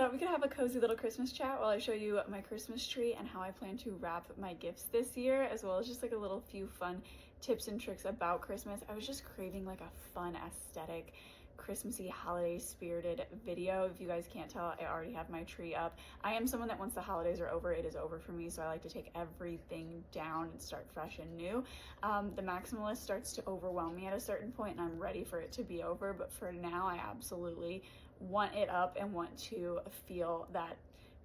thought we could have a cozy little Christmas chat while I show you my Christmas tree and how I plan to wrap my gifts this year, as well as just like a little few fun tips and tricks about Christmas. I was just craving like a fun, aesthetic, Christmassy, holiday spirited video. If you guys can't tell, I already have my tree up. I am someone that once the holidays are over, it is over for me, so I like to take everything down and start fresh and new. The maximalist starts to overwhelm me at a certain point and I'm ready for it to be over, but for now I absolutely want it up and want to feel that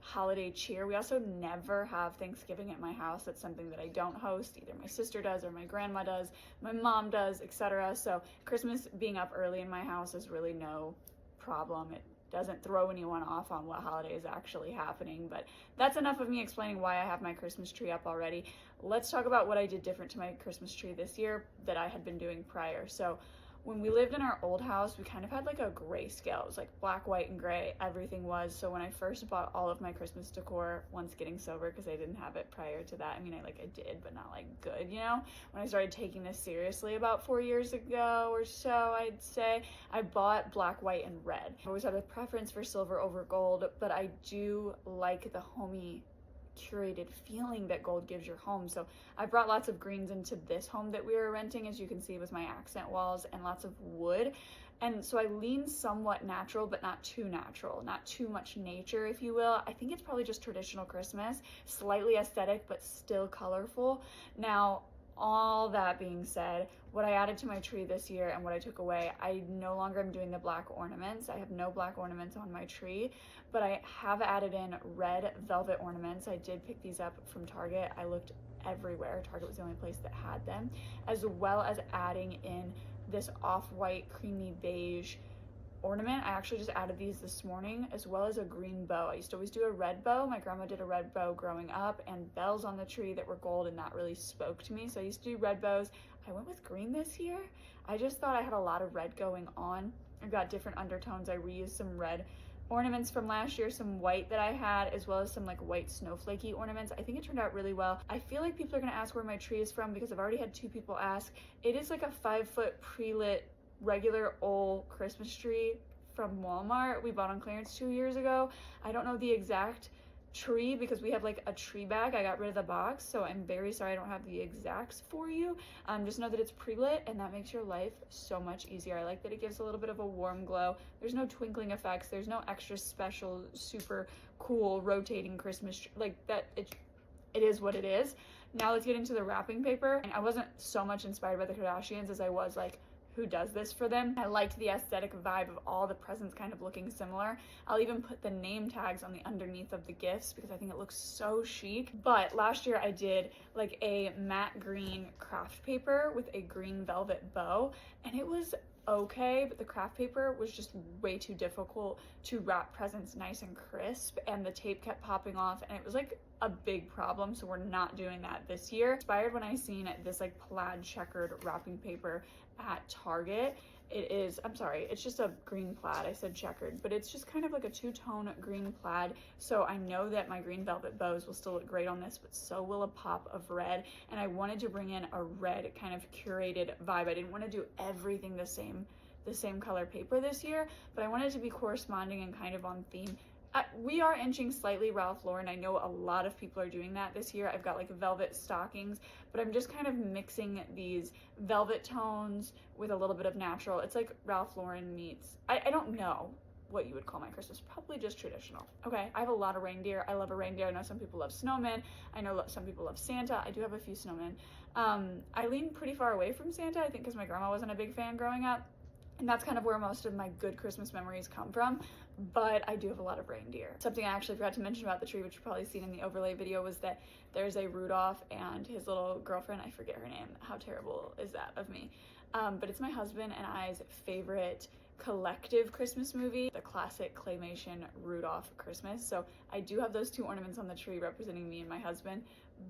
holiday cheer. We also never have Thanksgiving at my house. That's something that I don't host. Either my sister does or my grandma does, my mom does, etc. So Christmas being up early in my house is really no problem. It doesn't throw anyone off on what holiday is actually happening, but that's enough of me explaining why I have my Christmas tree up already. Let's talk about what I did different to my Christmas tree this year that I had been doing prior. So when we lived in our old house, we kind of had like a gray scale. It was like black, white, and gray, everything was. So when I first bought all of my Christmas decor, once getting sober, because I didn't have it prior to that. I mean, I did, but not like good, you know? When I started taking this seriously about 4 years ago or so, I'd say, I bought black, white, and red. I always had a preference for silver over gold, but I do like the homey, curated feeling that gold gives your home. So I brought lots of greens into this home that we were renting, as you can see with my accent walls, and lots of wood. And so I lean somewhat natural, but not too natural, not too much nature, if you will. I think it's probably just traditional Christmas, slightly aesthetic, but still colorful. Now, all that being said, what I added to my tree this year and what I took away, I no longer am doing the black ornaments. I have no black ornaments on my tree, but I have added in red velvet ornaments. I did pick these up from Target. I looked everywhere. Target was the only place that had them, as well as adding in this off-white creamy beige ornament. I actually just added these this morning, as well as a green bow. I used to always do a red bow. My grandma did a red bow growing up, and bells on the tree that were gold, and that really spoke to me. So I used to do red bows. I went with green this year. I just thought I had a lot of red going on. I've got different undertones. I reused some red ornaments from last year, some white that I had, as well as some like white snowflakey ornaments. I think it turned out really well. I feel like people are gonna ask where my tree is from because I've already had 2 people ask. It is like a 5-foot pre-lit regular old Christmas tree from Walmart we bought on clearance 2 years ago. I don't know the exact tree because we have like a tree bag. I got rid of the box, so I'm very sorry I don't have the exacts for you. Just know that it's pre-lit and that makes your life so much easier. I like that it gives a little bit of a warm glow. There's no twinkling effects. There's no extra special, super cool rotating Christmas tree. Like that, it is what it is. Now let's get into the wrapping paper. And I wasn't so much inspired by the Kardashians as I was like, who does this for them? I liked the aesthetic vibe of all the presents kind of looking similar. I'll even put the name tags on the underneath of the gifts because I think it looks so chic. But last year I did like a matte green craft paper with a green velvet bow, and it was okay, but the craft paper was just way too difficult to wrap presents nice and crisp, and the tape kept popping off, and it was like a big problem, so we're not doing that this year. Inspired when I seen this like plaid checkered wrapping paper at Target. It is, I'm sorry, it's just a green plaid. I said checkered, but it's just kind of like a 2-tone green plaid. So I know that my green velvet bows will still look great on this, but so will a pop of red. And I wanted to bring in a red kind of curated vibe. I didn't want to do everything the same color paper this year, but I wanted to be corresponding and kind of on theme. We are inching slightly Ralph Lauren. I know a lot of people are doing that this year. I've got like velvet stockings, but I'm just kind of mixing these velvet tones with a little bit of natural. It's like Ralph Lauren meets, I don't know what you would call my Christmas, probably just traditional. Okay, I have a lot of reindeer. I love a reindeer. I know some people love snowmen. I know some people love Santa. I do have a few snowmen. I lean pretty far away from Santa, I think because my grandma wasn't a big fan growing up. And that's kind of where most of my good Christmas memories come from, but I do have a lot of reindeer. Something I actually forgot to mention about the tree, which you've probably seen in the overlay video, was that there's a Rudolph and his little girlfriend, I forget her name. How terrible is that of me? But it's my husband and I's favorite collective Christmas movie, the classic claymation Rudolph Christmas. So I do have those 2 ornaments on the tree representing me and my husband,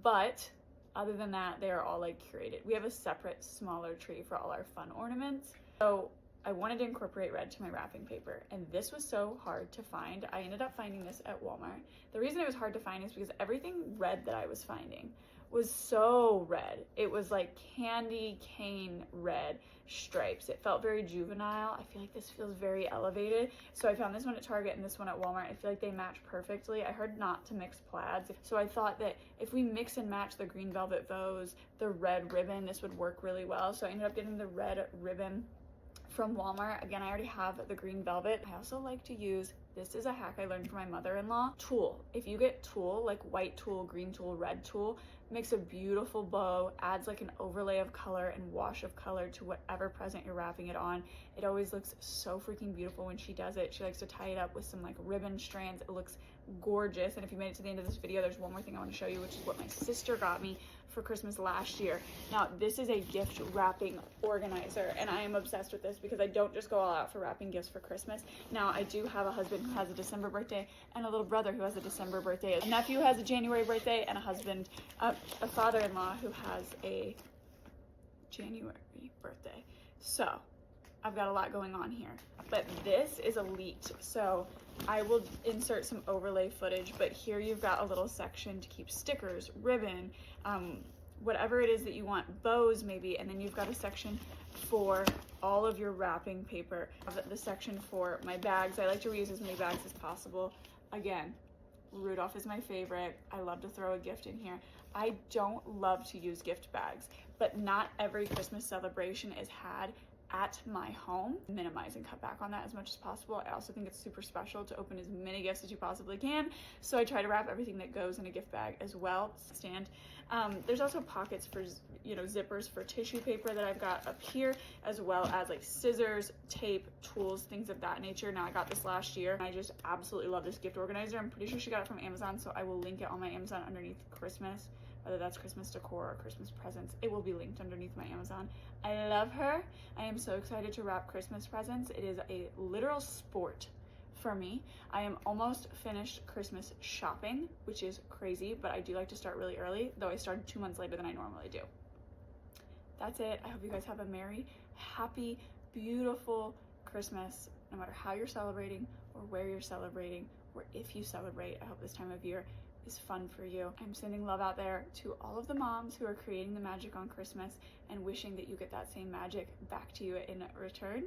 but other than that, they are all like curated. We have a separate smaller tree for all our fun ornaments. So I wanted to incorporate red to my wrapping paper, and this was so hard to find. I ended up finding this at Walmart. The reason it was hard to find is because everything red that I was finding was so red. It was like candy cane red stripes. It felt very juvenile. I feel like this feels very elevated. So I found this one at Target and this one at Walmart. I feel like they match perfectly. I heard not to mix plaids. So I thought that if we mix and match the green velvet bows, the red ribbon, this would work really well. So I ended up getting the red ribbon from Walmart. Again, I already have the green velvet. I also like to use, this is a hack I learned from my mother-in-law, tulle. If you get tulle, like white tulle, green tulle, red tulle, makes a beautiful bow, adds like an overlay of color and wash of color to whatever present you're wrapping it on. It always looks so freaking beautiful when she does it. She likes to tie it up with some like ribbon strands. It looks gorgeous. And if you made it to the end of this video, there's one more thing I want to show you, which is what my sister got me for Christmas last year. Now, this is a gift wrapping organizer, and I am obsessed with this because I don't just go all out for wrapping gifts for Christmas. Now, I do have a husband who has a December birthday and a little brother who has a December birthday, a nephew who has a January birthday, and a father-in-law who has a January birthday. So I've got a lot going on here, but this is a leaked, so I will insert some overlay footage, but here you've got a little section to keep stickers, ribbon, whatever it is that you want, bows maybe, and then you've got a section for all of your wrapping paper. The section for my bags. I like to reuse as many bags as possible. Again, Rudolph is my favorite. I love to throw a gift in here. I don't love to use gift bags, but not every Christmas celebration is had at my home. Minimize and cut back on that as much as possible. I also think it's super special to open as many gifts as you possibly can, so I try to wrap everything that goes in a gift bag as well. There's also pockets for, you know, zippers for tissue paper that I've got up here, as well as like scissors, tape, tools, things of that nature. Now, I got this last year and I just absolutely love this gift organizer. I'm pretty sure she got it from Amazon, so I will link it on my Amazon underneath Christmas, whether that's Christmas decor or Christmas presents. It will be linked underneath my Amazon. I love her. I am so excited to wrap Christmas presents. It is a literal sport for me. I am almost finished Christmas shopping, which is crazy, but I do like to start really early, though I started 2 months later than I normally do. That's it. I hope you guys have a merry, happy, beautiful Christmas, no matter how you're celebrating or where you're celebrating, or if you celebrate. I hope this time of year is fun for you. I'm sending love out there to all of the moms who are creating the magic on Christmas and wishing that you get that same magic back to you in return.